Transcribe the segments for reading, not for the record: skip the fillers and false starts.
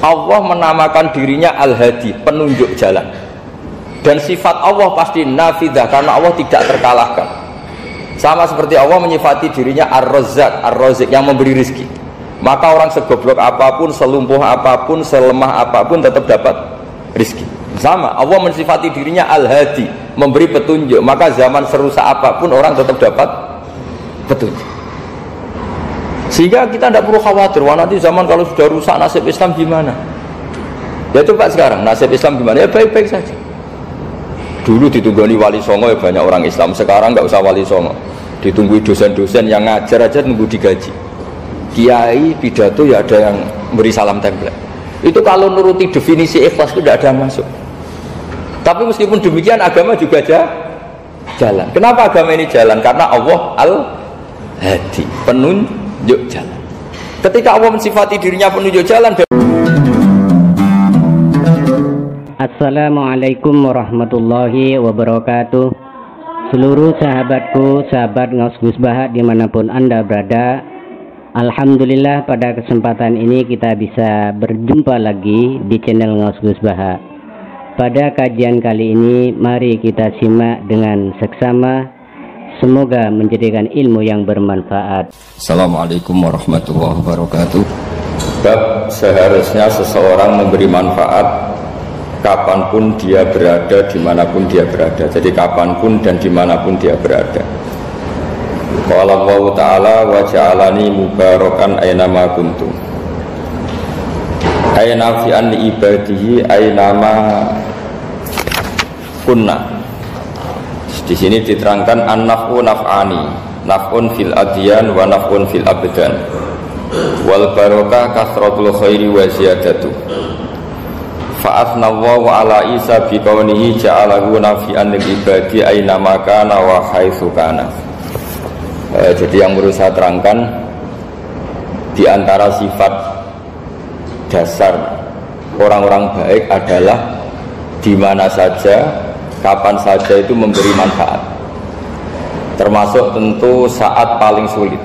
Allah menamakan dirinya Al-Hadi, penunjuk jalan. Dan sifat Allah pasti nafidah karena Allah tidak terkalahkan. Sama seperti Allah menyifati dirinya Ar-Razzaq, Ar-Razik yang memberi rizki. Maka orang segoblok apapun, selumpuh apapun, selemah apapun tetap dapat rizki. Sama, Allah mensifati dirinya Al-Hadi, memberi petunjuk. Maka zaman serusak apapun orang tetap dapat petunjuk. Sehingga kita tidak perlu khawatir, wah nanti zaman kalau sudah rusak nasib Islam gimana? Ya coba sekarang nasib Islam gimana? Ya baik-baik saja. Dulu ditunggoni wali songo ya banyak orang Islam, sekarang nggak usah wali songo, ditunggu dosen-dosen yang ngajar aja nunggu digaji. Kiai pidato ya ada yang beri salam tempel. Itu kalau nuruti definisi ikhlas itu tidak ada yang masuk. Tapi meskipun demikian agama juga jalan. Kenapa agama ini jalan? Karena Allah Al-Hadi, penunjuk jalan. Ketika Allah mensifati dirinya penunjuk jalan. Assalamualaikum warahmatullahi wabarakatuh. Seluruh sahabatku, sahabat Ngaus Gus Baha dimanapun Anda berada, alhamdulillah pada kesempatan ini kita bisa berjumpa lagi di channel Ngaus Gus Baha. Pada kajian kali ini mari kita simak dengan seksama, semoga menjadikan ilmu yang bermanfaat. Assalamualaikum warahmatullahi wabarakatuh. Bab seharusnya seseorang memberi manfaat kapanpun dia berada, dimanapun dia berada. Jadi kapanpun dan dimanapun dia berada. Qala Allah Ta'ala wa ja'alani mubarakan aynama kuntu. Ayna fi anni ibadihi aynama kunna. Di sini diterangkan an-naf'u naf'ani, naf'un fil adyan wa naf'un fil abdan. Wal barakah kasratul khairi wa ziyadatu. Fa'athna wa ala Isa biqaunihi ja'alahu nafi'an lil ibadi aynama kana wa haitsu kana. Jadi yang perlu saya terangkan, di antara sifat dasar orang-orang baik adalah di mana saja, kapan saja itu memberi manfaat. Termasuk tentu saat paling sulit.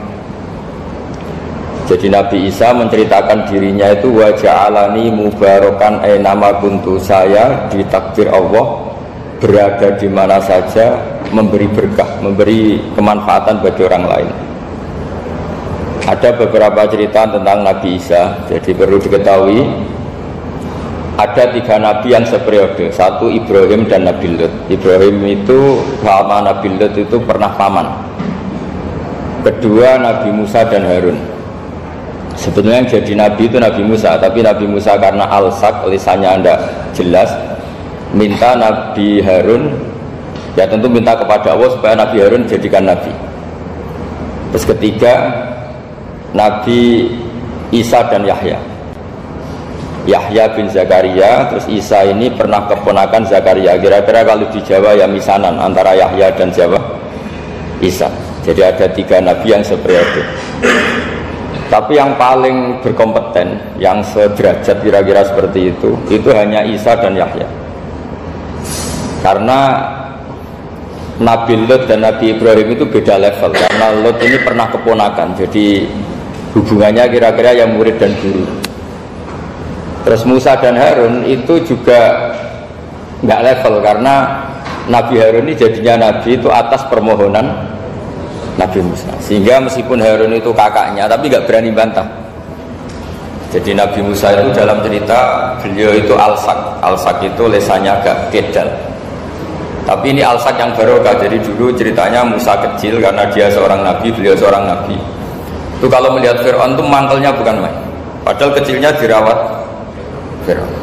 Jadi Nabi Isa menceritakan dirinya itu wa ja'alani mubarakan aynama kuntu, saya ditakdir Allah berada di mana saja memberi berkah, memberi kemanfaatan bagi orang lain. Ada beberapa cerita tentang Nabi Isa. Jadi perlu diketahui ada 3 nabi yang seperiode. Satu Ibrahim dan Nabi Lut. Ibrahim itu sama Nabi Lut itu pernah paman. Kedua Nabi Musa dan Harun. Sebetulnya yang jadi nabi itu Nabi Musa, tapi Nabi Musa karena alsak, lisannya tidak jelas, minta Nabi Harun, ya tentu minta kepada Allah supaya Nabi Harun jadikan nabi. Terus ketiga Nabi Isa dan Yahya. Yahya bin Zakaria, terus Isa ini pernah keponakan Zakaria. Kira-kira kalau di Jawa ya misanan antara Yahya dan Jawa Isa. Jadi ada 3 nabi yang seperiode. Tapi yang paling berkompeten, yang sederajat kira-kira seperti itu hanya Isa dan Yahya. Karena Nabi Lut dan Nabi Ibrahim itu beda level. Karena Lut ini pernah keponakan, jadi hubungannya kira-kira yang murid dan guru. Terus Musa dan Harun itu juga nggak level, karena Nabi Harun ini jadinya Nabi itu atas permohonan Nabi Musa. Sehingga meskipun Harun itu kakaknya, tapi nggak berani bantah. Jadi Nabi Musa itu dalam cerita beliau itu alsak. Alsak itu lesannya agak kedal. Tapi ini alsak yang barokah. Jadi dulu ceritanya Musa kecil karena dia seorang nabi, beliau seorang nabi. Itu kalau melihat Fir'aun itu mantelnya bukan main. Padahal kecilnya dirawat Fir'aun.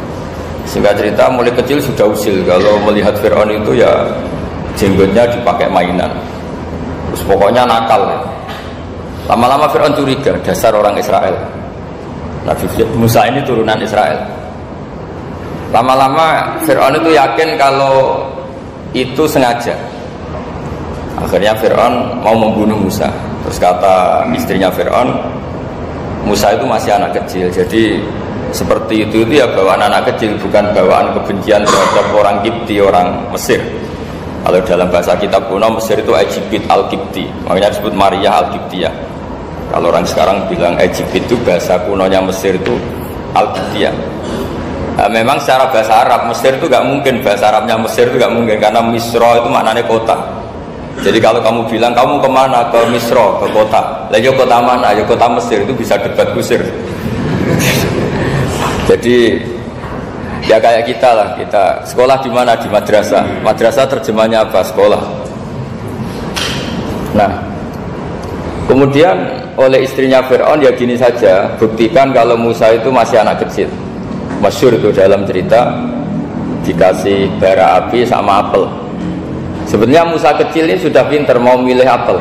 Sehingga cerita mulai kecil sudah usil. Kalau melihat Fir'aun itu ya jenggotnya dipakai mainan. Terus pokoknya nakal ya. Lama-lama Fir'aun curiga, dasar orang Israel. Nabi Musa ini turunan Israel. Lama-lama Fir'aun itu yakin kalau itu sengaja. Akhirnya Fir'aun mau membunuh Musa. Terus kata istrinya Fir'aun, Musa itu masih anak kecil. Jadi seperti itu ya bawaan anak kecil, bukan bawaan kebencian terhadap orang Kipti, orang Mesir. Kalau dalam bahasa kitab kuno Mesir itu Egypt al-Kipti, makanya disebut Maria al-Kiptiyah. Kalau orang sekarang bilang Egypt itu bahasa kunonya Mesir itu Al-Qibtiyah. Nah, memang secara bahasa Arab Mesir itu nggak mungkin, bahasa Arabnya Mesir itu nggak mungkin karena Misra itu maknanya kota. Jadi kalau kamu bilang kamu kemana, ke Misra, ke kota, lagi kota mana, ya kota Mesir, itu bisa debat kusir. Jadi ya kayak kita lah, kita sekolah di mana, di madrasah. Madrasah terjemahnya apa? Sekolah. Nah, kemudian oleh istrinya Fir'aun ya gini saja, buktikan kalau Musa itu masih anak kecil. Masyhur itu dalam cerita dikasih bara api sama apel. Sebenarnya Musa kecil ini sudah pinter mau milih apel.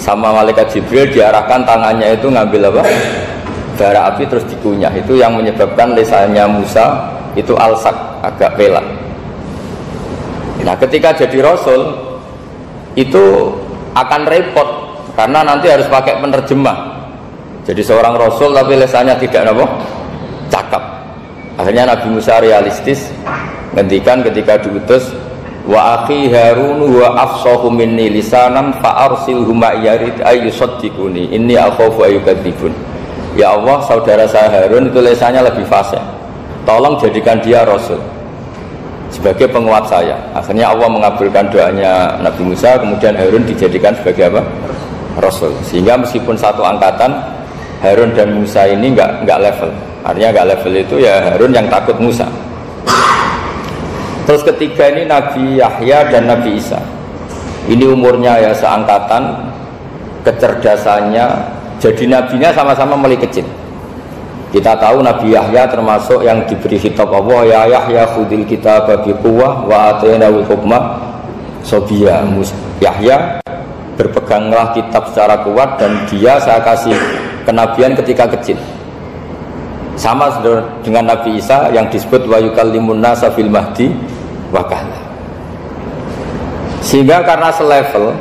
Sama malaikat Jibril diarahkan tangannya itu ngambil apa? Bara api terus dikunyah. Itu yang menyebabkan lisannya Musa itu alsak, agak pelak. Nah, ketika jadi Rasul itu akan repot karena nanti harus pakai penerjemah. Jadi seorang Rasul tapi lisannya tidak apa? Cakap. Akhirnya Nabi Musa realistis ngendikan ketika diutus, wa akhi Harun wa afsahu minni lisanan fa arsilhu ma'yarid ayyusaddiquni inni akhafu ayyukadzibun. Ya Allah, saudara saya Harun itu lisannya lebih fasih. Tolong jadikan dia Rasul sebagai penguat saya. Akhirnya Allah mengabulkan doanya Nabi Musa, kemudian Harun dijadikan sebagai apa? Rasul. Sehingga meskipun satu angkatan, Harun dan Musa ini enggak level. Artinya enggak level itu ya Harun yang takut Musa. Terus ketiga ini Nabi Yahya dan Nabi Isa. Ini umurnya ya seangkatan, kecerdasannya, jadi nabinya sama-sama mulai kecil. Kita tahu Nabi Yahya termasuk yang diberi khitab Allah, ya Yahya khudil kitab bi quwwah wa atainahu hukma sobiyya. Yahya berpeganglah kitab secara kuat dan dia saya kasih kenabian ketika kecil. Sama dengan Nabi Isa yang disebut wa yukallimun nasa fil mahdi wa kahla. Sehingga karena selevel,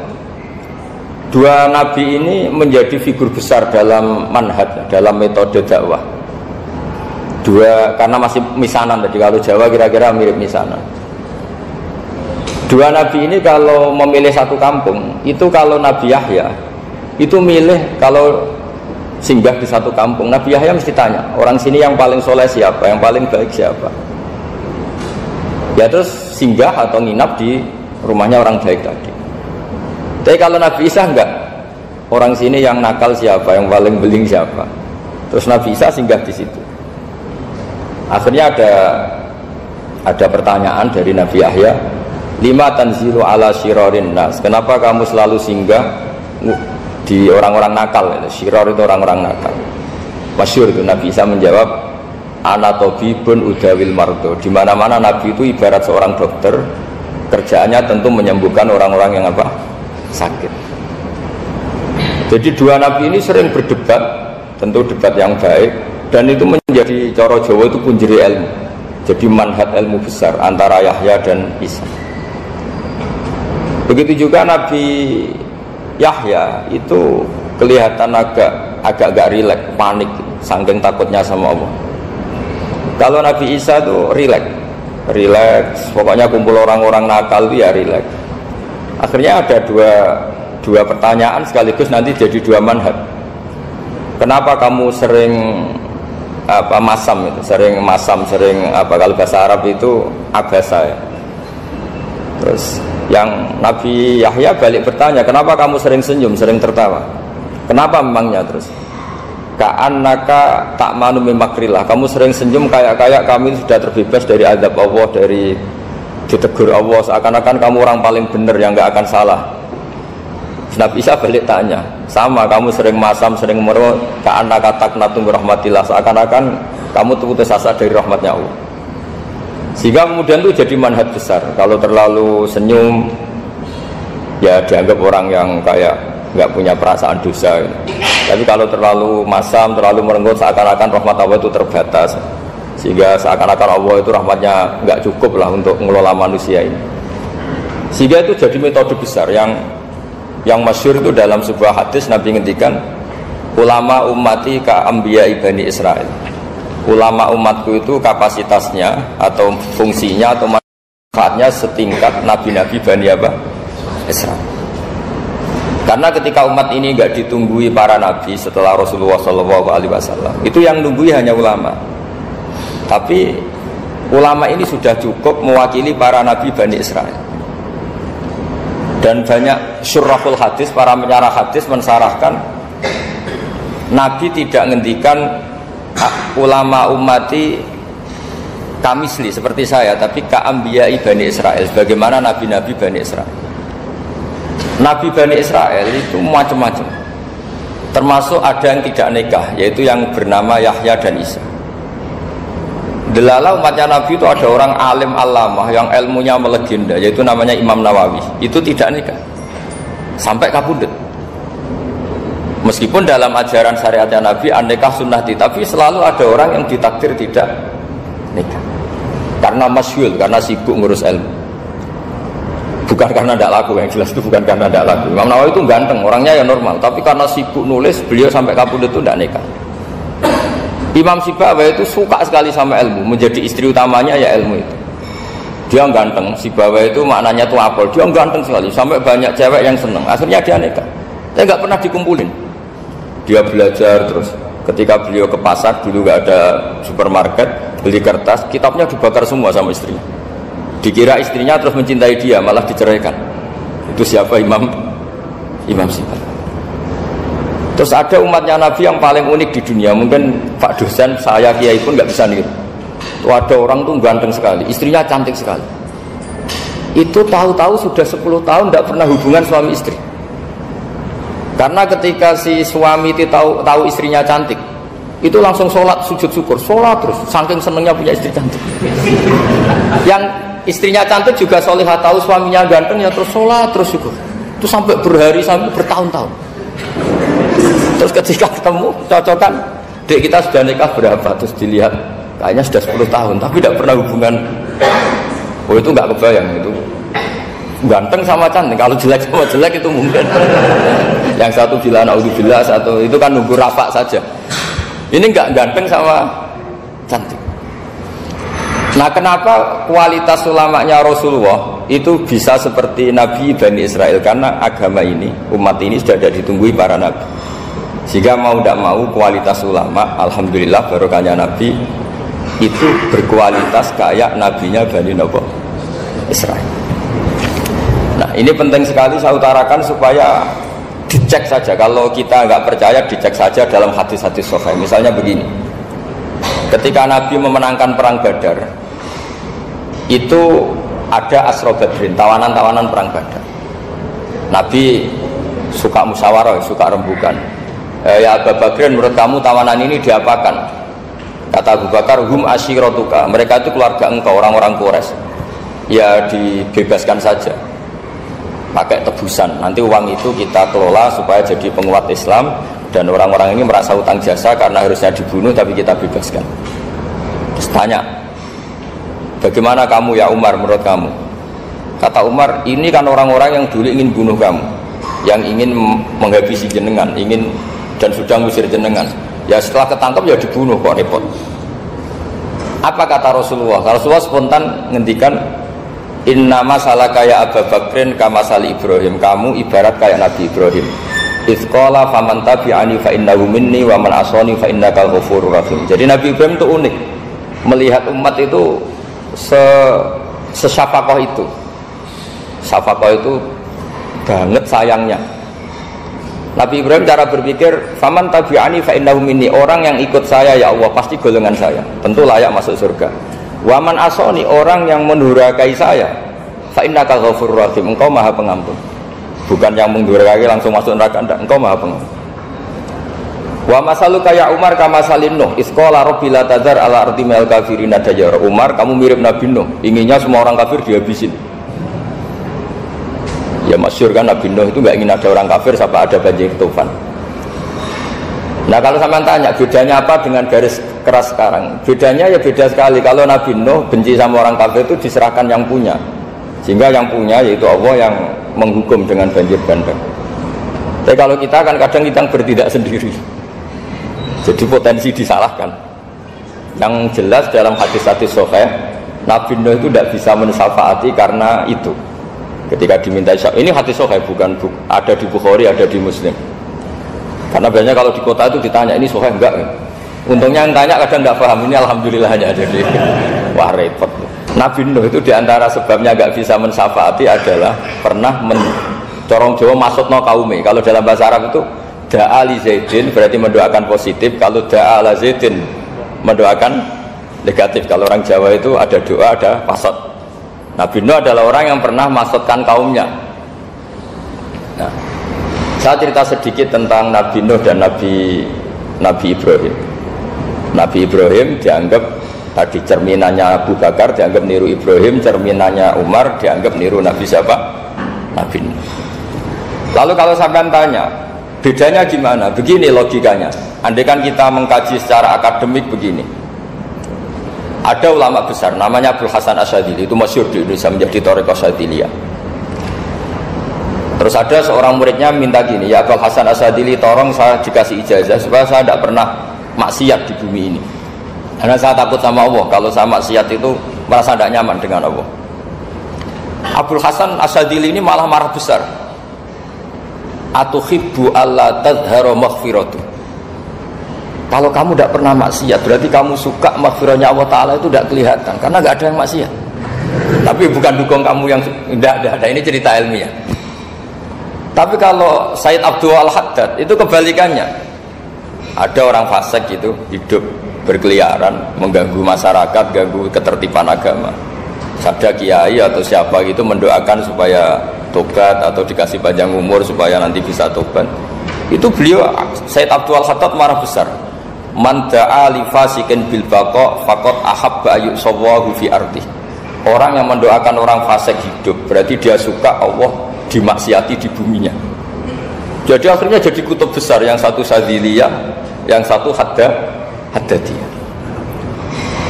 dua nabi ini menjadi figur besar dalam manhaj, dalam metode dakwah. Dua, karena masih misanan tadi, kalau Jawa kira-kira mirip misanan. Dua nabi ini kalau memilih satu kampung, itu kalau Nabi Yahya itu milih kalau singgah di satu kampung, Nabi Yahya mesti tanya, orang sini yang paling soleh siapa, yang paling baik siapa. Ya terus singgah atau nginap di rumahnya orang baik tadi. Tapi kalau Nabi Isa enggak, orang sini yang nakal siapa, yang paling beling siapa. Terus Nabi Isa singgah di situ. Akhirnya ada pertanyaan dari Nabi Yahya, lima tanzilu ala syirarin nas, kenapa kamu selalu singgah di orang-orang nakal? Syiror itu orang-orang nakal. Masyhur itu Nabi Isa menjawab, ana tabibun udawil mardo. Di mana-mana Nabi itu ibarat seorang dokter, kerjaannya tentu menyembuhkan orang-orang yang apa? Sakit. Jadi dua nabi ini sering berdebat, tentu debat yang baik, dan itu menjadi cara Jawa itu punjeri ilmu. Jadi manhaj ilmu besar antara Yahya dan Isa. Begitu juga Nabi Yahya itu kelihatan agak rileks, panik, saking takutnya sama Allah. Kalau Nabi Isa itu rileks, pokoknya kumpul orang-orang nakal itu ya rileks. Akhirnya ada dua pertanyaan sekaligus nanti jadi dua manhaj. Kenapa kamu sering masam itu, sering kalau bahasa Arab itu abasa ya. Terus yang Nabi Yahya balik bertanya, kenapa kamu sering senyum, sering tertawa? Kenapa memangnya? Terus ka'annaka ta'manu min makrillah, kamu sering senyum kayak kami sudah terbebas dari azab Allah, dari ditegur Allah, seakan-akan kamu orang paling benar yang nggak akan salah. Nabi Isa balik tanya, sama kamu sering masam, sering merot, ka'annaka taqnatu min rahmatillah, seakan-akan kamu putus asa dari rahmatnya Allah. Sehingga kemudian itu jadi manhaj besar. Kalau terlalu senyum ya dianggap orang yang kayak nggak punya perasaan dosa gitu. Tapi kalau terlalu masam, terlalu merenggut, seakan-akan rahmat Allah itu terbatas, sehingga seakan-akan Allah itu rahmatnya nggak cukup lah untuk mengelola manusia ini. Sehingga itu jadi metode besar yang masyhur itu dalam sebuah hadis Nabi ngendikan, ulama ummati ka anbiya Bani Israil. Ulama umatku itu kapasitasnya atau fungsinya atau manfaatnya setingkat nabi-nabi Bani Israil. Karena ketika umat ini nggak ditunggui para nabi setelah Rasulullah SAW, itu yang nunggui hanya ulama. Tapi ulama ini sudah cukup mewakili para nabi Bani Israel. Dan banyak syurahul hadis, para penyarah hadis mensarahkan Nabi tidak ngendikan ulama umati kamisli seperti saya, tapi ka'ambiyai Bani Israel, sebagaimana nabi-nabi Bani Israel. Nabi Bani Israel itu macam-macam, termasuk ada yang tidak nikah, yaitu yang bernama Yahya dan Isa. Delala umatnya Nabi itu ada orang alim alamah yang ilmunya melegenda, yaitu namanya Imam Nawawi. Itu tidak nikah sampai kabudut. Meskipun dalam ajaran syariatnya Nabi an-nikah sunnati, tapi selalu ada orang yang ditakdir tidak nikah karena masyhul, karena sibuk ngurus ilmu. Bukan karena tidak laku, yang jelas itu bukan karena tidak laku. Imam Nawawi itu ganteng, orangnya ya normal, tapi karena sibuk nulis, beliau sampai kabudut itu tidak nikah. Imam Sibawayh itu suka sekali sama ilmu, menjadi istri utamanya ya ilmu itu. Dia ganteng, Sibawayh itu maknanya tuh apel, dia ganteng sekali, sampai banyak cewek yang seneng. Akhirnya dia nikah. Dia nggak pernah dikumpulin. Dia belajar terus. Ketika beliau ke pasar, dulu nggak ada supermarket, beli kertas, kitabnya dibakar semua sama istrinya. Dikira istrinya terus mencintai dia, malah diceraikan. Itu siapa? Imam Sibawayh. Terus ada umatnya Nabi yang paling unik di dunia, mungkin Pak dosen, saya kiai pun nggak bisa niru. Itu ada orang tuh ganteng sekali, istrinya cantik sekali. Itu tahu-tahu sudah 10 tahun tidak pernah hubungan suami istri. Karena ketika si suami itu tahu istrinya cantik, itu langsung sholat sujud syukur, sholat terus, saking senengnya punya istri cantik. Yang istrinya cantik juga solihah, tahu suaminya ganteng ya terus sholat terus syukur. Itu sampai berhari sampai bertahun-tahun. Terus ketika ketemu cocokan, dek kita sudah nikah berapa? Terus dilihat kayaknya sudah 10 tahun tapi tidak pernah hubungan. Oh itu nggak kebayang, itu ganteng sama cantik. Kalau jelek sama jelek itu mungkin. Yang satu bilang naudzubillah, satu itu kan nunggu rafa saja. Ini nggak ganteng sama cantik. Nah kenapa kualitas ulamanya Rasulullah itu bisa seperti Nabi Bani Israel? Karena agama ini, umat ini sudah ada ditunggui para nabi. Sehingga mau tidak mau kualitas ulama, alhamdulillah barokahnya Nabi itu berkualitas kayak nabinya Bani Israel. Nah ini penting sekali saya utarakan supaya dicek saja. Kalau kita nggak percaya, dicek saja dalam hadis-hadis sahih. Misalnya begini, ketika Nabi memenangkan perang Badar, itu ada Asra Badrin, tawanan-tawanan perang Badar. Nabi suka musyawarah, suka rembukan. Ya Abu Bakar, menurut kamu tawanan ini diapakan? Kata Abu Bakar, hum asyiratuka, mereka itu keluarga engkau, orang-orang Quraisy. Ya dibebaskan saja, pakai tebusan. Nanti uang itu kita kelola supaya jadi penguat Islam, dan orang-orang ini merasa utang jasa karena harusnya dibunuh, tapi kita bebaskan. Terus tanya, bagaimana kamu ya Umar, menurut kamu? Kata Umar, ini kan orang-orang yang dulu ingin bunuh kamu, yang ingin menghabisi jenengan, ingin dan sudah ngusir jenengan. Ya setelah ketangkap ya dibunuh, kok repot. Apa kata Rasulullah? Rasulullah spontan ngendikan, innama salaka ya Abu Bakrin kama sali Ibrahim, kamu ibarat kayak Nabi Ibrahim. Izqala faman tabi'ani fa innahu minni wa man asani fa innaka ghafurur rahim. Jadi Nabi Ibrahim itu unik, melihat umat itu sesyafakoh itu. Syafakoh itu banget sayangnya. Nabi Ibrahim cara berpikir, faman tabi'ani fa innahu minni, orang yang ikut saya ya Allah pasti golongan saya, tentu layak masuk surga. Wa man asani, orang yang mendurhakai saya, fa innaka ghafurur rahim, engkau Maha Pengampun. Bukan yang mendurhakai langsung masuk neraka, enggak, engkau Maha Pengampun. Wa masaluka ya Umar kama salin Nuh, isqala rabbi la tadzar ala ardi minal kafirina dajjara. Umar, kamu mirip Nabi Nuh, inginnya semua orang kafir dihabisin. Ya masyhur kan Nabi Nuh itu nggak ingin ada orang kafir sampai ada banjir tufan. Nah kalau sampean tanya bedanya apa dengan garis keras sekarang? Bedanya ya beda sekali. Kalau Nabi Nuh benci sama orang kafir itu diserahkan yang punya, sehingga yang punya yaitu Allah yang menghukum dengan banjir bandang. Tapi kalau kita kan kadang kita bertindak sendiri, jadi potensi disalahkan. Yang jelas dalam hadis-hadis sahih, Nabi Nuh itu tidak bisa mensyafaati karena itu. Ketika diminta syafaat, ini hadis sahih bukan ada di Bukhari, ada di Muslim. Karena biasanya kalau di kota itu ditanya ini sahih enggak? Untungnya yang tanya kadang enggak paham, ini alhamdulillah aja jadi wah repot. Nabi Nuh itu diantara sebabnya enggak bisa mensyafaati adalah pernah corong Jawa maksudno kaume. Kalau dalam bahasa Arab itu da'a li Zaidin berarti mendoakan positif, kalau da'a la Zaidin mendoakan negatif. Kalau orang Jawa itu ada doa, ada maksud. Nabi Nuh adalah orang yang pernah maksudkan kaumnya. Nah, saya cerita sedikit tentang Nabi Nuh dan Nabi Ibrahim. Nabi Ibrahim dianggap tadi cerminannya Abu Bakar, dianggap niru Ibrahim, cerminannya Umar, dianggap niru Nabi siapa? Nabi Nuh. Lalu kalau sampean tanya, bedanya gimana? Begini logikanya. Andai kan kita mengkaji secara akademik begini. Ada ulama besar namanya Abdul Hasan Asyadzili, itu masyhur di Indonesia menjadi Thariqah Asyadziliyah. Terus ada seorang muridnya minta gini, ya Abdul Hasan Asyadzili, tolong saya dikasih ijazah supaya saya tidak pernah maksiat di bumi ini. Karena saya takut sama Allah, kalau saya maksiat itu merasa tidak nyaman dengan Allah. Abdul Hasan Asyadzili ini malah marah besar. Atuhibbu alla tadhharu maghfiratu. Kalau kamu tidak pernah maksiat, berarti kamu suka maghfirahnya Allah Ta'ala itu tidak kelihatan, karena tidak ada yang maksiat. Tapi bukan dukung kamu yang tidak ada, ini cerita ilmiah. Tapi kalau Sayyid Abdul Al-Haddad itu kebalikannya. Ada orang fasik itu hidup berkeliaran, mengganggu masyarakat, ganggu ketertiban agama. Ada kiai atau siapa gitu mendoakan supaya tobat atau dikasih panjang umur supaya nanti bisa tobat. Itu beliau Sayyid Abdul Al-Haddad marah besar. Man da'a li fasikin bil baqa faqad ahabba ayyusawahu fi ardi. Orang yang mendoakan orang fasik hidup berarti dia suka Allah dimaksiati di buminya. Jadi akhirnya jadi kutub besar, yang satu Sadziliyah, yang satu Haddadiyah.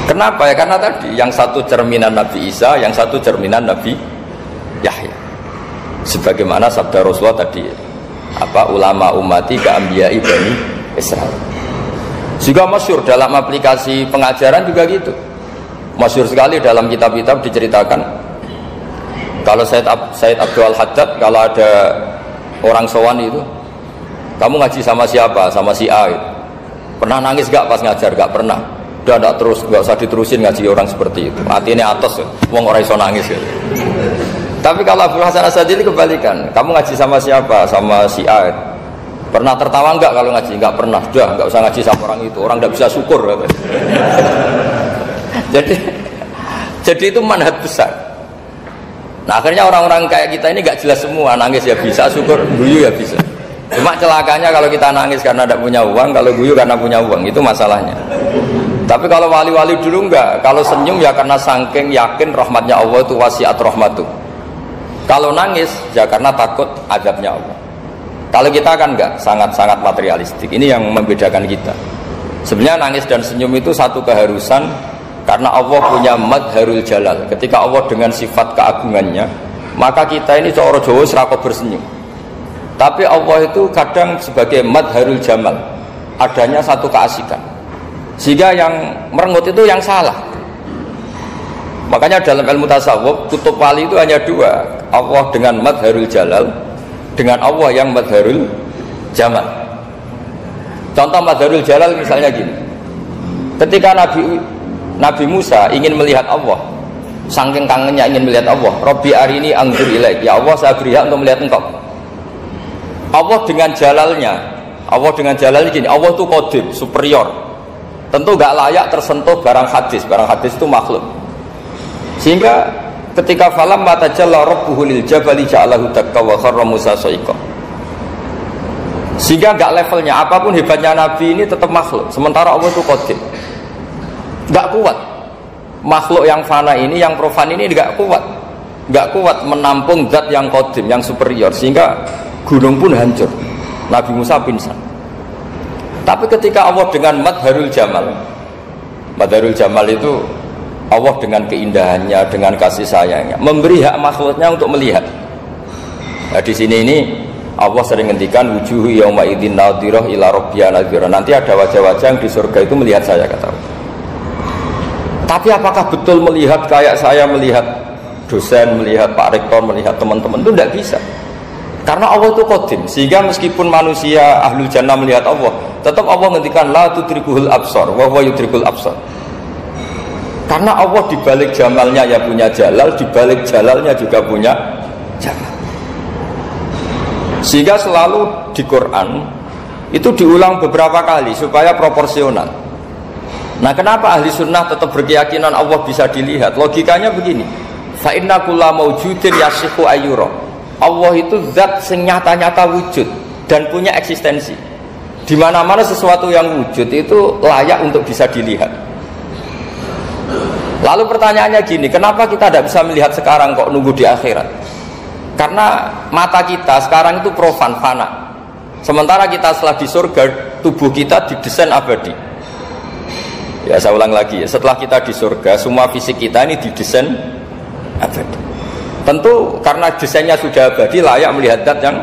Kenapa ya? Karena tadi yang satu cerminan Nabi Isa, yang satu cerminan Nabi Yahya. Sebagaimana sabda Rasulullah tadi, ulama ummati ka anbiya'i bani Israil. Juga masyhur dalam aplikasi pengajaran juga gitu. Masyhur sekali dalam kitab-kitab diceritakan. Kalau Sayyid Abdul Al-Haddad, kalau ada orang sowan itu, kamu ngaji sama siapa? Sama si A gitu. Pernah nangis gak pas ngajar? Gak pernah. Udah gak terus, gak usah diterusin ngaji orang seperti itu. Hatinya atas ya, wong orang iso nangis gitu. Tapi kalau Abdul Hasan Asyadzili kebalikan. Kamu ngaji sama siapa? Sama si A gitu. Pernah tertawa enggak kalau ngaji? Enggak pernah. Sudah, enggak usah ngaji sama orang itu. Orang enggak bisa syukur. Jadi itu manhaj besar. Nah akhirnya orang-orang kayak kita ini enggak jelas semua. Nangis ya bisa, syukur, guyu ya bisa. Cuma celakanya kalau kita nangis karena tidak punya uang, kalau guyu karena punya uang, itu masalahnya. Tapi kalau wali-wali dulu enggak. Kalau senyum ya karena saking yakin rahmatnya Allah itu wasiat rahmatu. Kalau nangis ya karena takut azabnya Allah. Kalau kita kan enggak, sangat-sangat materialistik. Ini yang membedakan kita. Sebenarnya nangis dan senyum itu satu keharusan, karena Allah punya madharul jalal. Ketika Allah dengan sifat keagungannya, maka kita ini coro Jawa serako bersenyum. Tapi Allah itu kadang sebagai madharul jamal, adanya satu keasikan. Sehingga yang merengut itu yang salah. Makanya dalam ilmu tasawuf, kutub wali itu hanya dua. Allah dengan madharul jalal, dengan Allah yang madharul jamal. Contoh madharul jalal misalnya gini. Ketika Nabi Musa ingin melihat Allah, saking kangennya ingin melihat Allah, Rabbi arini anzur ilaik, ya Allah saya beri hak untuk melihat engkau. Allah dengan jalalnya gini, Allah itu qadim, superior. Tentu gak layak tersentuh barang hadis itu makhluk. Sehingga ketika falam mata jalla rabbuhu lil jabali ja'alahu dakka wa kharra Musa sa'iqa. Sehingga enggak levelnya, apapun hebatnya Nabi ini tetap makhluk, sementara Allah itu qadim. Enggak kuat. Makhluk yang fana ini, yang profan ini enggak kuat. Enggak kuat menampung zat yang qadim, yang superior, sehingga gunung pun hancur. Nabi Musa pingsan. Tapi ketika Allah dengan madharul jamal itu Allah dengan keindahannya, dengan kasih sayangnya, memberi hak makhluknya untuk melihat. Nah, di sini ini Allah sering ngendikan wujuhu yauma idzin nadhirah ila rabbiha nadhirah. Nanti ada wajah-wajah yang di surga itu melihat saya, kata Allah. Tapi apakah betul melihat kayak saya melihat dosen, melihat Pak Rektor, melihat teman-teman, itu tidak bisa. Karena Allah itu qadim, sehingga meskipun manusia ahlul jannah melihat Allah, tetap Allah ngendikan la tudrikuhul absar wa huwa yudrikul absar. Karena Allah dibalik jamalnya ya punya jalal, dibalik jalalnya juga punya jamal. Sehingga selalu di Quran itu diulang beberapa kali supaya proporsional. Nah, kenapa ahli sunnah tetap berkeyakinan Allah bisa dilihat? Logikanya begini, fa inna kulla maujudin yasihu ayyura. Allah itu zat yang nyata-nyata wujud dan punya eksistensi. Di mana-mana sesuatu yang wujud itu layak untuk bisa dilihat. Lalu pertanyaannya gini, kenapa kita tidak bisa melihat sekarang kok nunggu di akhirat? Karena mata kita sekarang itu profan, fana. Sementara kita setelah di surga, tubuh kita didesain abadi. Ya, saya ulang lagi ya, setelah kita di surga, semua fisik kita ini didesain abadi. Tentu karena desainnya sudah abadi, layak melihat zat yang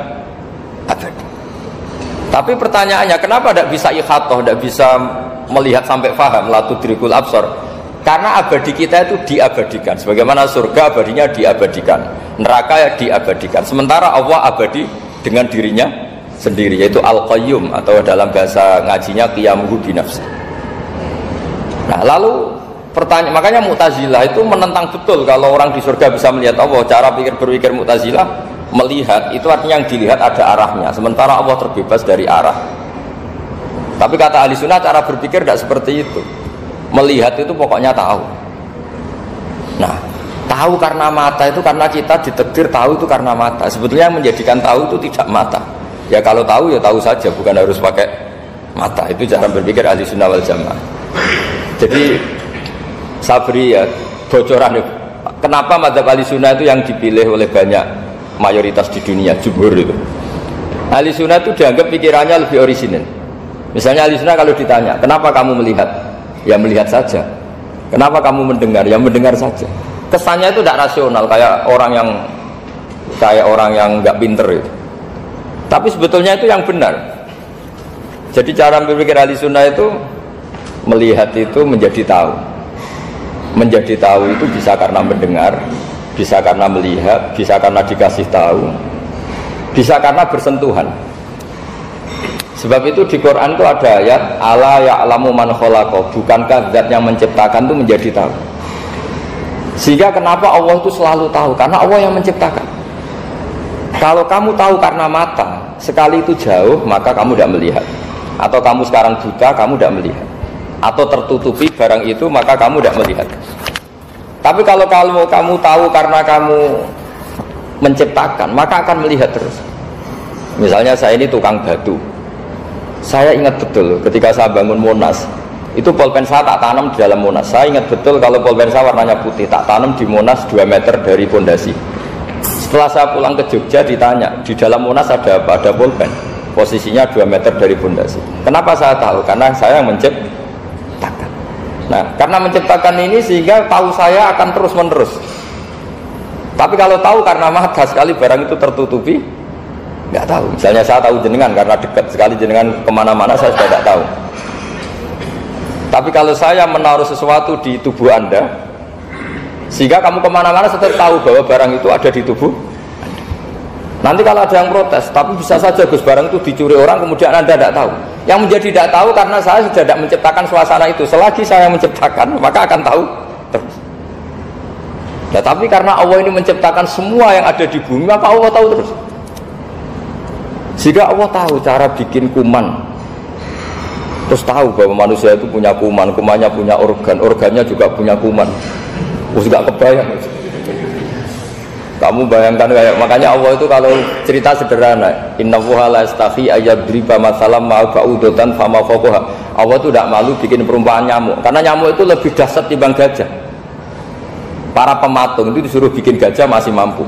abadi. Tapi pertanyaannya, kenapa tidak bisa ikhatoh, tidak bisa melihat sampai faham, la tudrikul absar? Karena abadi kita itu diabadikan. Sebagaimana surga abadinya diabadikan, neraka ya diabadikan. Sementara Allah abadi dengan dirinya sendiri, yaitu Al-Qayyum, atau dalam bahasa ngajinya qiyamuhu binafsi. Nah, lalu pertanyaan, makanya Mu'tazilah itu menentang betul kalau orang di surga bisa melihat Allah. Cara berpikir Mu'tazilah, melihat itu artinya yang dilihat ada arahnya, sementara Allah terbebas dari arah. Tapi kata ahli sunnah, cara berpikir tidak seperti itu. Melihat itu pokoknya tahu. Nah, tahu karena mata itu karena kita ditakdir tahu itu karena mata. Sebetulnya yang menjadikan tahu itu tidak mata. Ya kalau tahu ya tahu saja, bukan harus pakai mata. Itu cara berpikir ahli sunnah wal jamaah. Jadi Sabri ya, bocoran ya. Kenapa mazhab ahli sunnah itu yang dipilih oleh banyak mayoritas di dunia, jumhur itu. Ahli sunnah itu dianggap pikirannya lebih orisinil. Misalnya ahli sunnah kalau ditanya, kenapa kamu melihat? Ya melihat saja. Kenapa kamu mendengar? Ya mendengar saja. Kesannya itu tidak rasional, kayak orang yang nggak pinter itu. Tapi sebetulnya itu yang benar. Jadi cara berpikir ahli sunnah itu melihat itu menjadi tahu. Menjadi tahu itu bisa karena mendengar, bisa karena melihat, bisa karena dikasih tahu, bisa karena bersentuhan. Sebab itu di Quran itu ada ayat ala ya'lamu man khalaqa, bukankah zat yang menciptakan itu menjadi tahu. Sehingga kenapa Allah itu selalu tahu? Karena Allah yang menciptakan. Kalau kamu tahu karena mata, sekali itu jauh, maka kamu tidak melihat. Atau kamu sekarang buta, kamu tidak melihat. Atau tertutupi barang itu, maka kamu tidak melihat. Tapi kalau kamu tahu karena kamu menciptakan, maka akan melihat terus. Misalnya saya ini tukang batu. Saya ingat betul ketika saya bangun Monas, itu pulpen saya tak tanam di dalam Monas. Saya ingat betul kalau pulpen saya warnanya putih, tak tanam di Monas 2 meter dari pondasi. Setelah saya pulang ke Jogja ditanya, di dalam Monas ada apa? Ada pulpen, posisinya 2 meter dari pondasi. Kenapa saya tahu? Karena saya yang menciptakan. Nah, karena menciptakan ini sehingga tahu saya akan terus menerus. Tapi kalau tahu karena mata, sekali barang itu tertutupi, nggak tahu. Misalnya saya tahu jenengan karena dekat sekali jenengan kemana-mana, saya sudah tidak tahu. Tapi kalau saya menaruh sesuatu di tubuh Anda, sehingga kamu kemana-mana saya tahu bahwa barang itu ada di tubuh Anda. Nanti kalau ada yang protes, tapi bisa saja Gus barang itu dicuri orang, kemudian Anda tidak tahu. Yang menjadi tidak tahu karena saya sudah tidak menciptakan suasana itu. Selagi saya menciptakan, maka akan tahu terus. Ya, tapi karena Allah ini menciptakan semua yang ada di bumi, maka Allah tahu terus. Jika Allah tahu cara bikin kuman, terus tahu bahwa manusia itu punya kuman, kumannya punya organ, organnya juga punya kuman. Terus gak kebayang. Kamu bayangkan kayak, makanya Allah itu kalau cerita sederhana, innallaha la yastahi ayyadriba mathalam ma ba'udatan fama fawqaha. Allah itu tidak malu bikin perumpamaan nyamuk, karena nyamuk itu lebih dahsyat dibanding gajah. Para pematung itu disuruh bikin gajah masih mampu,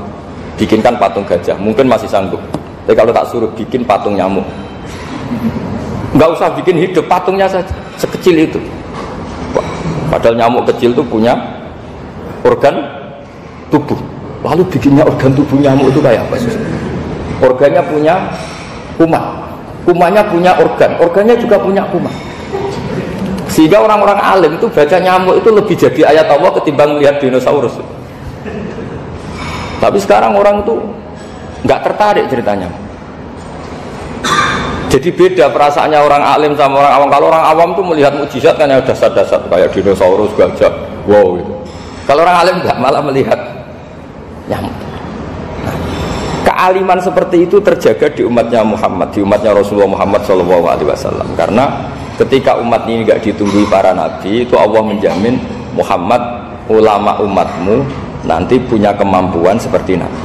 bikinkan patung gajah mungkin masih sanggup. Tapi kalau tak suruh bikin patung nyamuk, nggak usah bikin hidup, patungnya saja sekecil itu. Padahal nyamuk kecil itu punya organ tubuh. Lalu bikinnya organ tubuh nyamuk itu kayak apa sih? Organnya punya kuman, kumannya punya organ, organnya juga punya kuman. Sehingga orang-orang alim itu baca nyamuk itu lebih jadi ayat Allah ketimbang melihat dinosaurus. Tapi sekarang orang itu nggak tertarik ceritanya. Jadi beda perasaannya orang alim sama orang awam. Kalau orang awam tuh melihat mukjizat kan yang dasar-dasar kayak dinosaurus, gajah, wow gitu. Kalau orang alim nggak, malah melihat nyamuk. Nah, kealiman seperti itu terjaga di umatnya Muhammad, di umatnya Rasulullah Muhammad SAW. Karena ketika umat ini nggak ditunggui para nabi, itu Allah menjamin Muhammad, ulama umatmu nanti punya kemampuan seperti nabi.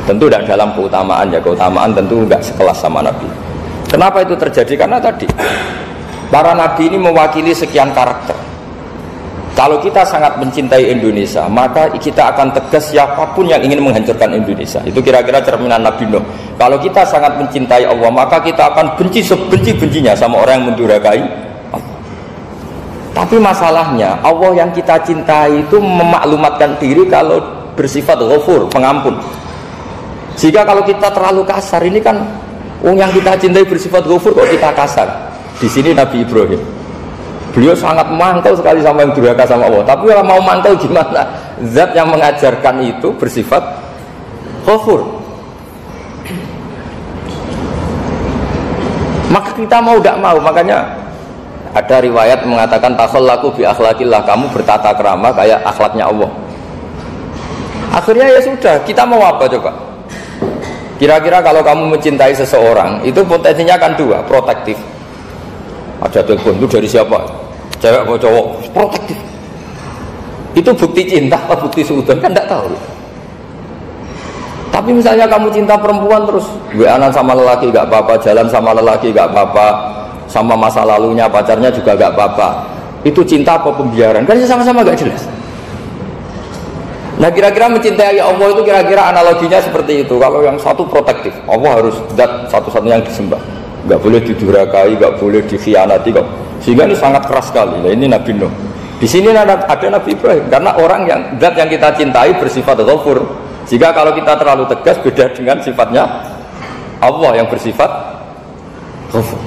Tentu tidak dalam keutamaan ya, keutamaan tentu nggak sekelas sama nabi. Kenapa itu terjadi? Karena tadi para nabi ini mewakili sekian karakter. Kalau kita sangat mencintai Indonesia, maka kita akan tegas siapapun yang ingin menghancurkan Indonesia. Itu kira-kira cerminan Nabi Nuh. Kalau kita sangat mencintai Allah, maka kita akan benci sebenci-bencinya sama orang yang mendurhakai Allah. Tapi masalahnya Allah yang kita cintai itu memaklumatkan diri kalau bersifat Ghafur, pengampun. Jika kalau kita terlalu kasar, ini kan yang kita cintai bersifat Ghafur kok kita kasar. Di sini Nabi Ibrahim, beliau sangat mantau sekali sama yang durhaka sama Allah. Tapi kalau mau mantau gimana? Zat yang mengajarkan itu bersifat Ghafur. Maka kita mau tidak mau, makanya ada riwayat mengatakan takhallaku bi akhlaqillah, kamu bertata krama kayak akhlaknya Allah. Akhirnya ya sudah, kita mau apa coba? Kira-kira kalau kamu mencintai seseorang, itu potensinya kan dua, protektif. Ada telepon, itu dari siapa? Cewek atau cowok? Protektif. Itu bukti cinta atau bukti suudon? Kan tidak tahu. Tapi misalnya kamu cinta perempuan terus WA-an sama lelaki gak apa-apa, jalan sama lelaki gak apa-apa, sama masa lalunya pacarnya juga gak apa-apa. Itu cinta apa pembiaran? Kan sama-sama gak jelas. Nah kira-kira mencintai Allah itu kira-kira analoginya seperti itu. Kalau yang satu protektif, Allah harus zat satu-satunya yang disembah, nggak boleh didurhakai, nggak boleh dikhianati, sehingga ini sangat keras sekali. Nah, ini Nabi Nuh. Di sini ada Nabi Ibrahim, karena orang yang zat yang kita cintai bersifat Ghafur. Jika kalau kita terlalu tegas, beda dengan sifatnya Allah yang bersifat Ghafur.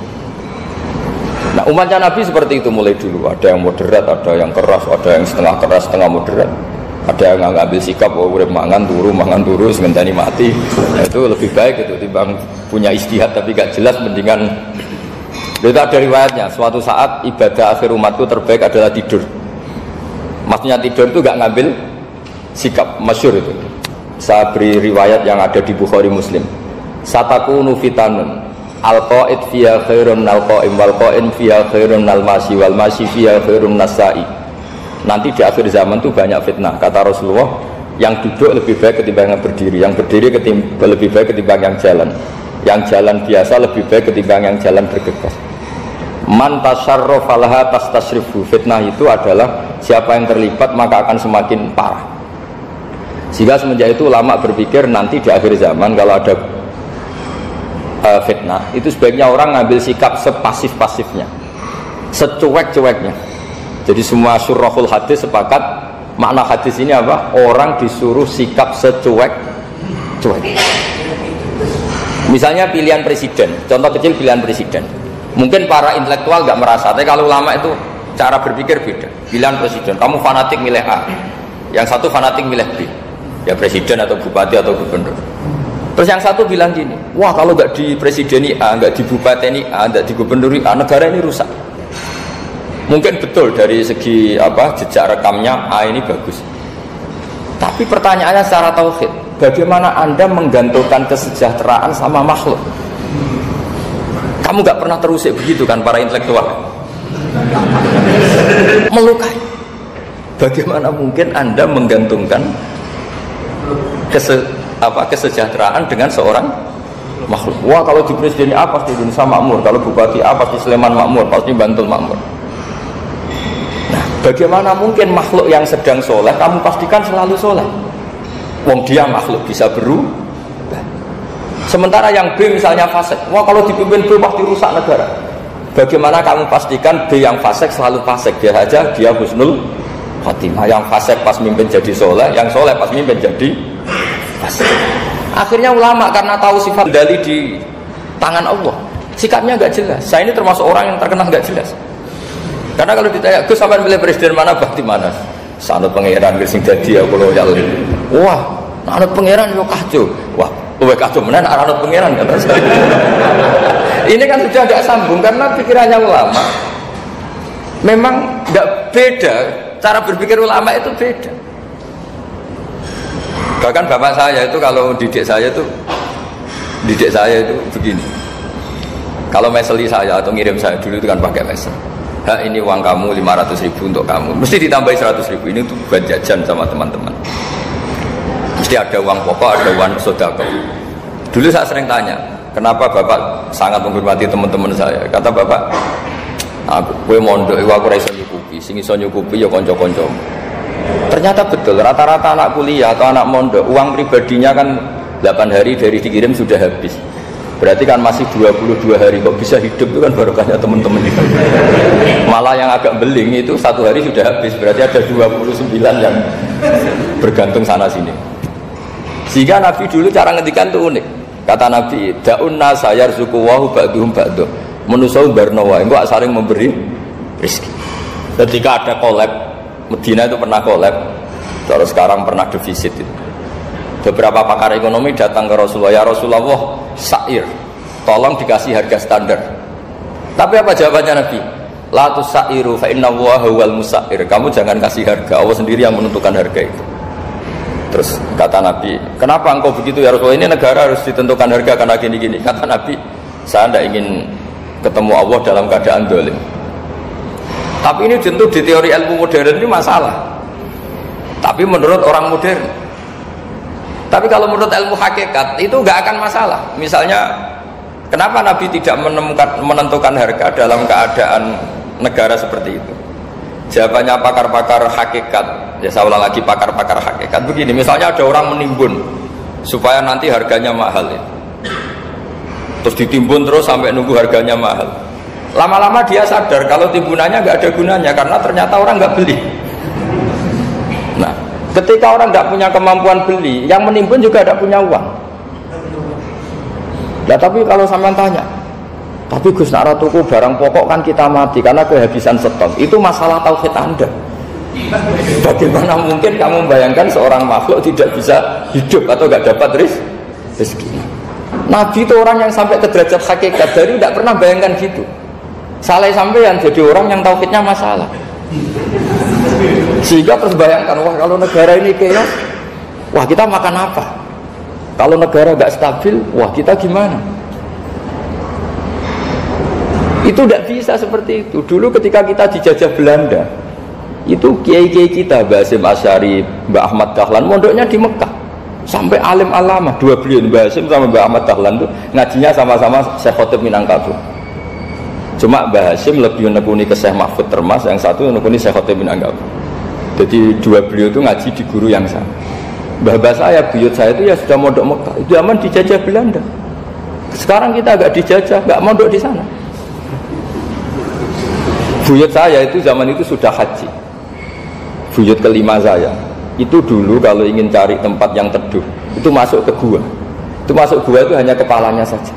Nah umatnya Nabi seperti itu mulai dulu. Ada yang moderat, ada yang keras, ada yang setengah keras, setengah moderat. Ada yang ngambil sikap, oh udah mangan turu, sementara mati. Nah, itu lebih baik itu timbang punya istihad tapi gak jelas, mendingan. Itu ada riwayatnya. Suatu saat ibadah akhir umatku terbaik adalah tidur. Maksudnya tidur itu gak ngambil sikap, masyhur itu. Saya beri riwayat yang ada di Bukhari Muslim. Satakunu fitanun al-qa'id fiha khairun al-qa'im wal-qa'in fiha khairun al-masi wal-masi fiha khairun nasai. Nanti di akhir zaman itu banyak fitnah, kata Rasulullah. Yang duduk lebih baik ketimbang yang berdiri, yang berdiri lebih baik ketimbang yang jalan biasa lebih baik ketimbang yang jalan bergegas. Man tasyarrafa laha tastasrifu. Fitnah itu adalah siapa yang terlibat maka akan semakin parah. Sehingga semenjak itu ulama berpikir nanti di akhir zaman kalau ada fitnah itu sebaiknya orang ngambil sikap sepasif-pasifnya, secuek-cueknya. Jadi semua syurahul hadis sepakat makna hadis ini apa? Orang disuruh sikap secuek-cuek. Misalnya pilihan presiden, contoh kecil pilihan presiden. Mungkin para intelektual nggak merasa, tapi kalau ulama itu cara berpikir beda. Pilihan presiden, kamu fanatik milih A, yang satu fanatik milih B, ya presiden atau bupati atau gubernur. Terus yang satu bilang gini, wah kalau nggak di presideni A, nggak di bupati A, nggak di gubernuri A, negara ini rusak. Mungkin betul dari segi jejak rekamnya A ini bagus. Tapi pertanyaannya secara tauhid, bagaimana Anda menggantungkan kesejahteraan sama makhluk? Kamu nggak pernah terusik begitu kan para intelektual? Melukai. Bagaimana mungkin Anda menggantungkan kesejahteraan dengan seorang makhluk? Wah kalau di presiden A pasti Indonesia makmur, kalau bupati A pasti Sleman makmur, pasti Bantul makmur. Bagaimana mungkin makhluk yang sedang soleh kamu pastikan selalu soleh? Wong dia makhluk bisa berubah. Sementara yang B misalnya fasik, wah kalau dipimpin B pasti rusak negara. Bagaimana kamu pastikan B yang fasik selalu fasik? Dia saja dia husnul khotimah. Yang fasik pas mimpin jadi soleh, yang soleh pas mimpin jadi fasik. Akhirnya ulama karena tahu sifat kendali di tangan Allah, sikapnya nggak jelas. Saya ini termasuk orang yang terkenal nggak jelas. Karena kalau ditanya, Gus sampai pilih presiden mana, bakti mana? Sanut pengeran sing dadi aku loyal. Wah, Anut pangeran yo kacau. Wah, kowe kacau menan anut pangeran kan. Ini kan sudah agak sambung karena pikirannya ulama memang enggak beda, cara berpikir ulama itu beda. Bahkan bapak saya itu kalau didik saya itu begini. Kalau meseli saya atau ngirim saya dulu itu kan pakai mesel. Ini uang kamu 500.000 untuk kamu. Mesti ditambahi 100.000 ini untuk buat jajan sama teman-teman. Mesti ada uang pokok, ada uang sodako. Dulu saya sering tanya, kenapa bapak sangat menghormati teman-teman saya? Kata bapak, aku mondok, aku raiso nyukupi, sing iso nyukupi ya konco-konco. Ternyata betul, rata-rata anak kuliah atau anak mondok, uang pribadinya kan 8 hari dari dikirim sudah habis. Berarti kan masih 22 hari kok bisa hidup, itu kan barokahnya teman-teman itu. Malah yang agak beling itu 1 hari sudah habis, berarti ada 29 yang bergantung sana sini. Sehingga Nabi dulu cara ngedikan itu unik. Kata Nabi, da'un nasa yarzuqu wahu ba'duhum ba'duh. Manusa barnawa, engko saling memberi rezeki. Ketika ada kolab, Medina itu pernah kolab, terus sekarang pernah defisit itu. Beberapa pakar ekonomi datang ke Rasulullah, ya Rasulullah, sa'ir, tolong dikasih harga standar. Tapi apa jawabannya Nabi? La tusairu fa inna Allaha huwal musair. Kamu jangan kasih harga, Allah sendiri yang menentukan harga itu. Terus kata Nabi, kenapa engkau begitu ya Rasulullah? Ini negara harus ditentukan harga karena gini-gini. Kata Nabi, saya tidak ingin ketemu Allah dalam keadaan dolim. Tapi ini tentu di teori ilmu modern ini masalah. Tapi menurut orang modern. Tapi kalau menurut ilmu hakikat itu nggak akan masalah. Misalnya, kenapa Nabi tidak menentukan harga dalam keadaan negara seperti itu? Jawabannya pakar-pakar hakikat. Ya saya ulang lagi, pakar-pakar hakikat. Begini, misalnya ada orang menimbun supaya nanti harganya mahal. Ya. Terus ditimbun terus sampai nunggu harganya mahal. Lama-lama dia sadar kalau timbunannya nggak ada gunanya karena ternyata orang nggak beli. Nah, ketika orang tidak punya kemampuan beli, yang menimbun juga tidak punya uang. Nah, tapi kalau sampean tanya, tapi Gus nak tuku barang pokok kan kita mati karena kehabisan stok. Itu masalah tauhid Anda. Bagaimana mungkin kamu membayangkan seorang makhluk tidak bisa hidup atau tidak dapat rezeki? Nabi itu orang yang sampai ke derajat hakikat, dari tidak pernah bayangkan gitu. Saleh sampean jadi orang yang tauhidnya masalah. Sehingga terus bayangkan, wah kalau negara ini chaos, wah kita makan apa? Kalau negara gak stabil, wah kita gimana? Itu tidak bisa seperti itu. Dulu ketika kita dijajah Belanda, itu kiai-kiai kita, Mbah Hasyim Asy'ari, Mbah Ahmad Dahlan, mondoknya di Mekah. Sampai alim alamah, 2 beliau, Mbah Hasyim sama Mbah Ahmad Dahlan itu ngajinya sama-sama Syekh Khotib Minangkabau. Cuma Mbah Hasyim lebih menekuni ke Syekh Mahfud Termas, yang satu menekuni Syekh Khotib Minangkabau. Jadi 2 beliau itu ngaji di guru yang sama. Mbah saya, buyut saya itu ya sudah mondok Mekah. Itu zaman dijajah Belanda. Sekarang kita agak dijajah, nggak mondok di sana. Buyut saya itu zaman itu sudah haji. Buyut kelima saya itu dulu kalau ingin cari tempat yang teduh itu masuk ke gua. Itu masuk gua itu hanya kepalanya saja,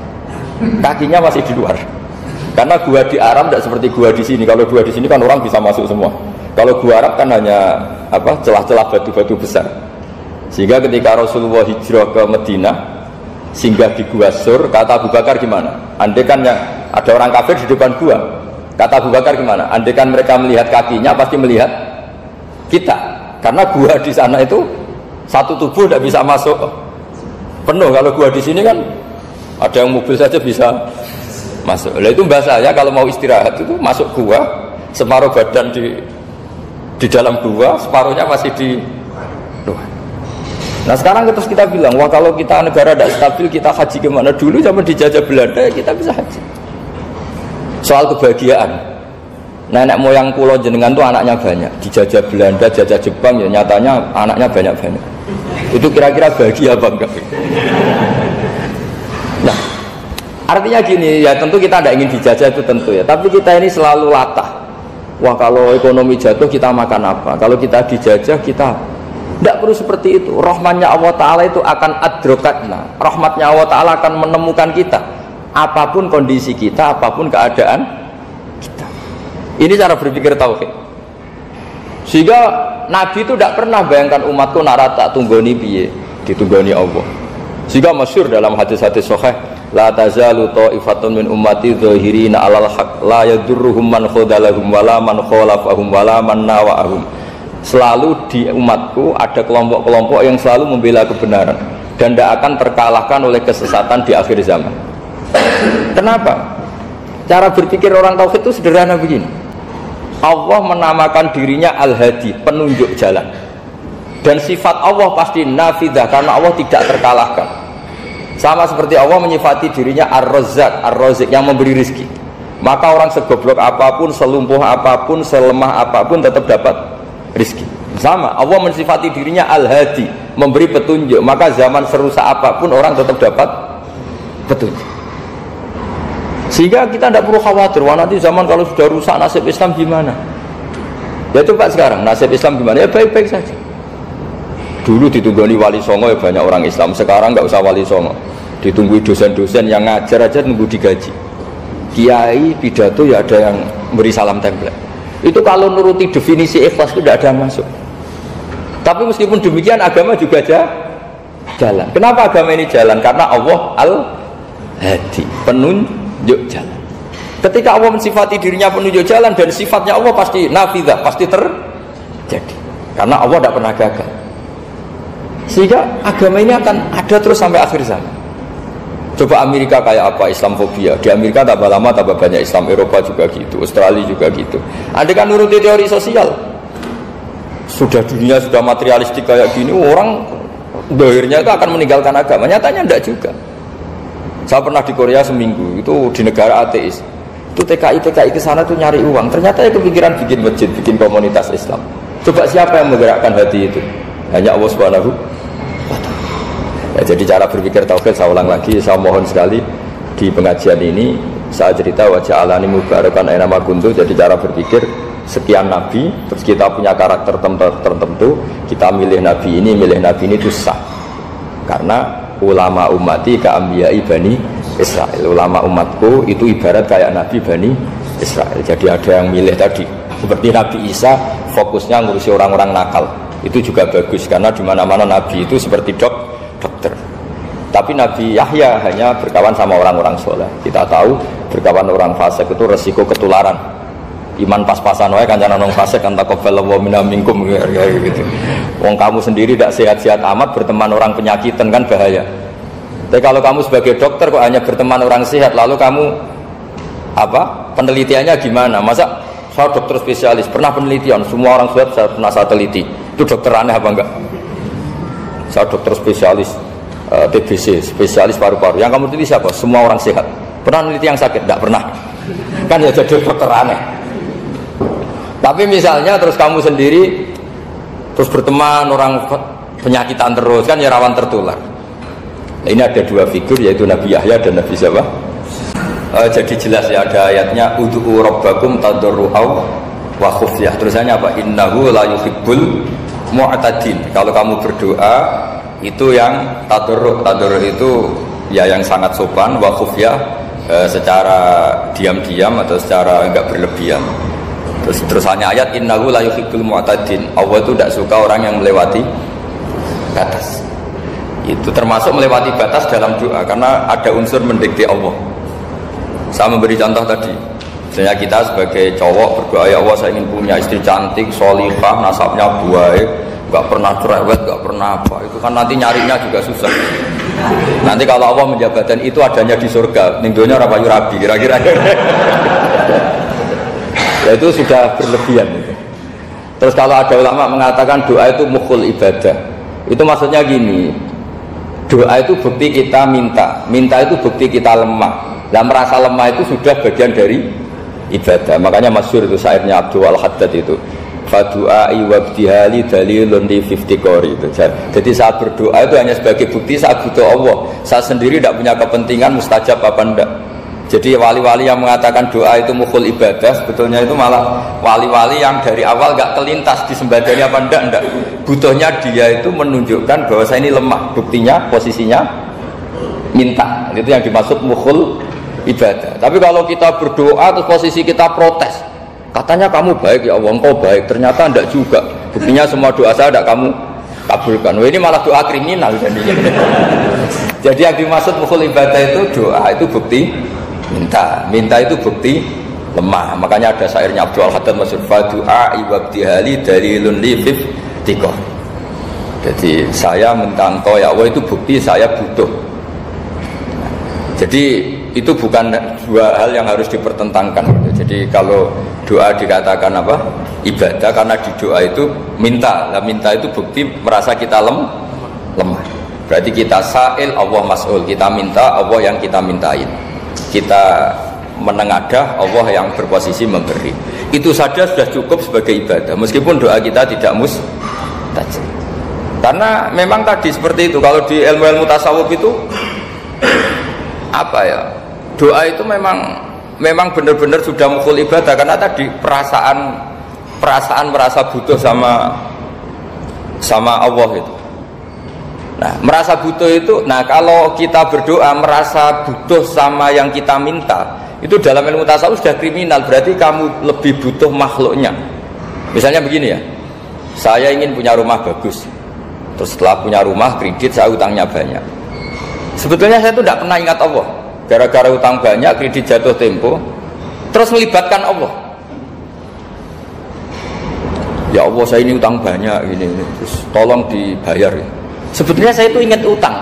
kakinya masih di luar. Karena gua di Arab tidak seperti gua di sini. Kalau gua di sini kan orang bisa masuk semua. Kalau gua Arab kan hanya celah-celah batu-batu besar. Sehingga ketika Rasulullah hijrah ke Madinah, singgah di Gua Sur, kata Abu Bakar gimana? Andai kan ada orang kafir di depan gua, kata Abu Bakar gimana? Andai kan mereka melihat kakinya pasti melihat kita. Karena gua di sana itu satu tubuh tidak bisa masuk penuh. Kalau gua di sini kan ada yang mobil saja bisa masuk. Lah itu mbak saya kalau mau istirahat itu masuk gua, separuh badan di dalam gua, separuhnya masih di luar. Nah sekarang terus kita bilang, wah kalau kita negara tidak stabil kita haji kemana? Dulu zaman dijajah Belanda kita bisa haji. Soal kebahagiaan, nenek moyang pulau jenengan tuh anaknya banyak. Dijajah Belanda, jajah Jepang ya nyatanya anaknya banyak-banyak. Itu kira-kira bahagia apa enggak? Nah artinya gini ya, tentu kita tidak ingin dijajah itu tentu ya. Tapi kita ini selalu latah. Wah kalau ekonomi jatuh kita makan apa? Kalau kita dijajah kita tidak perlu seperti itu. Rahmatnya Allah Ta'ala itu akan adrokatna. Rahmatnya Allah Ta'ala akan menemukan kita. Apapun kondisi kita, apapun keadaan kita. Ini cara berpikir tauhid. Sehingga Nabi itu tidak pernah bayangkan umatku narata tunggoni piye. ditunggoni Allah. Sehingga masyhur dalam hadis-hadis sahih, la tazalu ta'ifatun min ummati dzahirina 'alal haq la yadurruhum man khadalahum wala man khalafahum wala man nawa'ahum. Selalu di umatku ada kelompok-kelompok yang selalu membela kebenaran dan tidak akan terkalahkan oleh kesesatan di akhir zaman. Kenapa? Cara berpikir orang tauhid itu sederhana begini. Allah menamakan dirinya Al-Hadi, penunjuk jalan. Dan sifat Allah pasti nafidah karena Allah tidak terkalahkan. Sama seperti Allah menyifati dirinya Ar-Razzaq, Ar-Razik yang memberi rizki. Maka orang segoblok apapun, selumpuh apapun, selemah apapun tetap dapat rizki. Sama, Allah mensifati dirinya Al-Hadi, memberi petunjuk. Maka zaman serusak apapun orang tetap dapat petunjuk. Sehingga kita tidak perlu khawatir, wah nanti zaman kalau sudah rusak nasib Islam gimana? Ya coba sekarang nasib Islam gimana? Ya baik-baik saja. Dulu ditunggoni wali songo ya banyak orang Islam. Sekarang nggak usah wali songo, ditunggui dosen-dosen yang ngajar aja nunggu digaji. Kiai pidato ya ada yang beri salam template. Itu kalau nuruti definisi ikhlas itu tidak ada yang masuk. Tapi meskipun demikian agama juga jalan. Kenapa agama ini jalan? Karena Allah Al-Hadi, penunjuk jalan. Ketika Allah mensifati dirinya penunjuk jalan dan sifatnya Allah pasti nafidah, pasti terjadi. Karena Allah tidak pernah gagal. Sehingga agama ini akan ada terus sampai akhir zaman. Coba Amerika kayak apa, Islamofobia. Di Amerika tambah lama tambah banyak Islam, Eropa juga gitu, Australia juga gitu. Andai kan nuruti teori sosial, sudah dunia sudah materialistik kayak gini, orang dohirnya itu akan meninggalkan agama. Nyatanya enggak juga. Saya pernah di Korea seminggu, itu di negara ateis. Itu TKI ke sana tuh nyari uang. Ternyata ya kepikiran bikin masjid, bikin komunitas Islam. Coba siapa yang menggerakkan hati itu? Hanya Allah Subhanahu wa ta'ala. Ya, jadi cara berpikir tauhid saya ulang lagi, saya mohon sekali di pengajian ini saya cerita wajah alani mubarakan aina ma kuntu. Jadi cara berpikir sekian nabi, terus kita punya karakter tertentu, kita milih nabi ini itu sah. Karena ulama ummati ka'ambiyai Bani Israel. Ulama umatku itu ibarat kayak nabi Bani Israel. Jadi ada yang milih tadi seperti Nabi Isa fokusnya ngurusi orang-orang nakal. Itu juga bagus karena di mana-mana nabi itu seperti dokter. Tapi Nabi Yahya hanya berkawan sama orang-orang soleh. Kita tahu berkawan orang fasik itu resiko ketularan. Iman pas-pasan wae kancane nang fasik kan taqabbalallahu minna minkum gitu. Wong kamu sendiri tidak sehat-sehat amat berteman orang penyakitan kan bahaya. Tapi kalau kamu sebagai dokter kok hanya berteman orang sehat, lalu kamu apa? Penelitiannya gimana? Masa saya dokter spesialis, pernah penelitian, semua orang sehat saya pernah saya teliti. Itu dokter aneh apa enggak? Saya dokter spesialis TBC, spesialis paru-paru. Yang kamu teliti siapa? Semua orang sehat. Pernah meneliti yang sakit? Tidak pernah. Kan ya jadi dokter aneh. Tapi misalnya terus kamu sendiri terus berteman orang penyakitan terus, kan ya rawan tertular. Nah, ini ada dua figur yaitu Nabi Yahya dan Nabi siapa? Jadi jelas ya ada ayatnya ud'u rabbakum tadarru'aw wa khufyah. Terusannya apa? Innahu la yuhibbul mu'tadin. Kalau kamu berdoa itu yang tadarru' itu ya yang sangat sopan, wa khufyah secara diam-diam atau secara enggak berlebihan. Terusannya ayat innahu la yuhibbul mu'tadin. Allah itu tidak suka orang yang melewati batas. Itu termasuk melewati batas dalam doa karena ada unsur mendikte Allah. Saya memberi contoh tadi. Misalnya kita sebagai cowok berdoa, ya Allah saya ingin punya istri cantik, sholihah, nasabnya baik, nggak pernah cerewet, nggak pernah apa. Itu kan nanti nyarinya juga susah. Nanti kalau Allah menjabatkan itu adanya di surga, ning donya ora payu rabi kira-kira. Ya itu sudah berlebihan. Terus kalau ada ulama mengatakan doa itu mukhul ibadah, itu maksudnya gini, doa itu bukti kita minta itu bukti kita lemah. Dan merasa lemah itu sudah bagian dari ibadah. Makanya masyhur itu syairnya Abdul Al-Haddad itu, fadu'ai wabdihali dalilun li fiftikori itu. Jadi saat berdoa itu hanya sebagai bukti saat butuh Allah. Saya sendiri tidak punya kepentingan mustajab apa enggak. Jadi wali-wali yang mengatakan doa itu mukhul ibadah, sebetulnya itu malah wali-wali yang dari awal enggak kelintas disembadani apa enggak. Butuhnya dia itu menunjukkan bahwa saya ini lemah. Buktinya posisinya minta. Itu yang dimaksud mukhul ibadah. Tapi kalau kita berdoa terus posisi kita protes, katanya kamu baik ya Allah, engkau baik, ternyata enggak juga. Buktinya semua doa saya enggak kamu kabulkan. Wah, ini malah doa kriminal jadinya. Jadi yang dimaksud mukhul ibadah itu doa itu bukti minta. Minta itu bukti lemah. Makanya ada syairnya Abdul Haddad masyhur, fa du'a ibtihali dalilun li fiftiqah. Jadi saya minta engkau ya Allah itu bukti saya butuh. Jadi itu bukan dua hal yang harus dipertentangkan. Jadi kalau doa dikatakan apa? Ibadah, karena di doa itu minta. Nah, minta itu bukti merasa kita lemah. Berarti kita sa'il, Allah mas'ul. Kita minta, Allah yang kita mintain. Kita menengadah, Allah yang berposisi memberi. Itu saja sudah cukup sebagai ibadah. Meskipun doa kita tidak mustajab. Karena memang tadi seperti itu. Kalau di ilmu-ilmu tasawuf itu apa ya? Doa itu memang benar-benar sudah mukhul ibadah, karena tadi perasaan merasa butuh sama Allah itu. Nah, merasa butuh itu, nah kalau kita berdoa merasa butuh sama yang kita minta, itu dalam ilmu tasawuf sudah kriminal. Berarti kamu lebih butuh makhluknya. Misalnya begini ya, saya ingin punya rumah bagus, terus setelah punya rumah kredit saya utangnya banyak. Sebetulnya saya itu tidak pernah ingat Allah. Gara-gara utang banyak, kredit jatuh tempo, terus melibatkan Allah. Ya Allah, saya ini utang banyak ini, terus tolong dibayar. Sebetulnya saya itu ingat utang,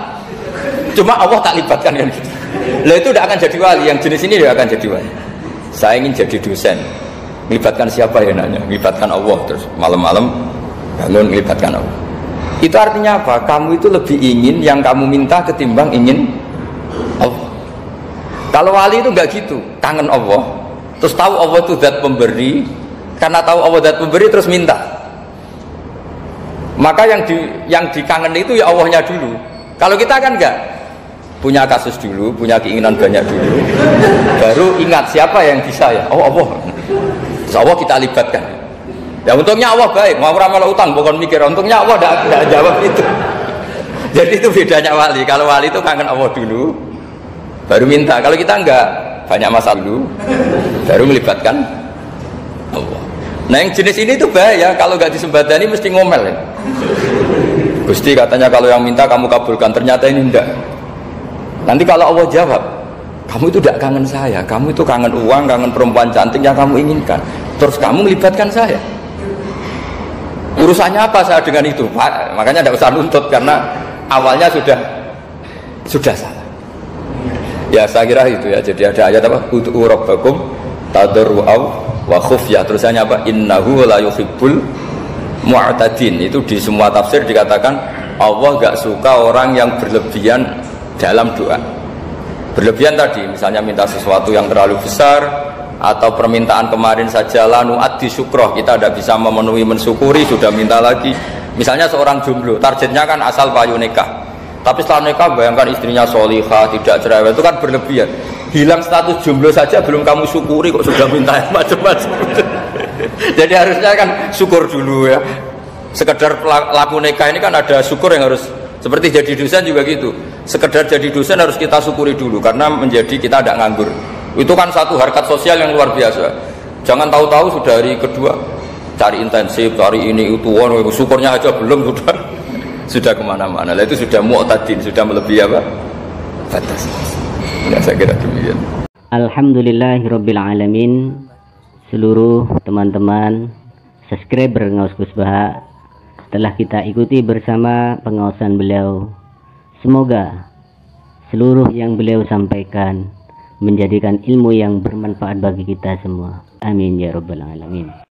cuma Allah tak libatkan kan gitu. Lah itu tidak akan jadi wali. Yang jenis ini tidak akan jadi wali. Saya ingin jadi dosen, melibatkan siapa ya nanya? Melibatkan Allah, terus malam-malam bangun melibatkan Allah. Itu artinya apa? Kamu itu lebih ingin yang kamu minta ketimbang ingin Allah. Kalau wali itu enggak gitu, kangen Allah, terus tahu Allah itu zat pemberi, karena tahu Allah zat pemberi terus minta. Maka yang dikangen itu ya Allahnya dulu. Kalau kita kan enggak, punya kasus dulu, punya keinginan banyak dulu, baru ingat siapa yang bisa ya. Oh Allah, terus Allah kita libatkan. Ya untungnya Allah baik, mau ramal utang bukan mikir, untungnya Allah tidak jawab itu. Jadi itu bedanya wali. Kalau wali itu kangen Allah dulu, baru minta. Kalau kita enggak, banyak masalah dulu, baru melibatkan Allah. Nah yang jenis ini itu bahaya. Kalau enggak disembadani mesti ngomel ya. Gusti katanya kalau yang minta kamu kabulkan, ternyata ini enggak. Nanti kalau Allah jawab, kamu itu tidak kangen saya, kamu itu kangen uang, kangen perempuan cantik yang kamu inginkan, terus kamu melibatkan saya. Urusannya apa saya dengan itu, Pak? Makanya tidak usah nuntut, karena awalnya sudah salah. Ya saya kira itu ya. Jadi ada ayat apa? Ud'u rabbakum tadarru'aw wa khufyah. Terusannya apa? Innahu la yuhibbul mu'tadin. Itu di semua tafsir dikatakan Allah enggak suka orang yang berlebihan dalam doa. Berlebihan tadi, misalnya minta sesuatu yang terlalu besar, atau permintaan kemarin saja lanu addi syukroh, kita tidak bisa memenuhi mensyukuri, sudah minta lagi. Misalnya seorang jomblo, targetnya kan asal payu nikah, tapi setelah nikah bayangkan istrinya solihah, tidak cerewet, itu kan berlebihan. Hilang status jomblo saja belum kamu syukuri kok sudah minta macam-macam. Jadi harusnya kan syukur dulu ya. Sekedar laku nikah ini kan ada syukur yang harus, seperti jadi dosen juga gitu. Sekedar jadi dosen harus kita syukuri dulu, karena menjadi kita tidak nganggur. Itu kan satu harkat sosial yang luar biasa. Jangan tahu-tahu sudah hari kedua cari intensif, cari ini itu, syukurnya aja belum sudah kemana-mana. Lah itu sudah mu'tadin, sudah melebihi apa? Batas. Ya saya kira demikian. Alhamdulillahirabbil alamin. Seluruh teman-teman subscriber Ngaus Gus Baha, telah kita ikuti bersama pengawasan beliau. Semoga seluruh yang beliau sampaikan menjadikan ilmu yang bermanfaat bagi kita semua. Amin ya rabbal alamin.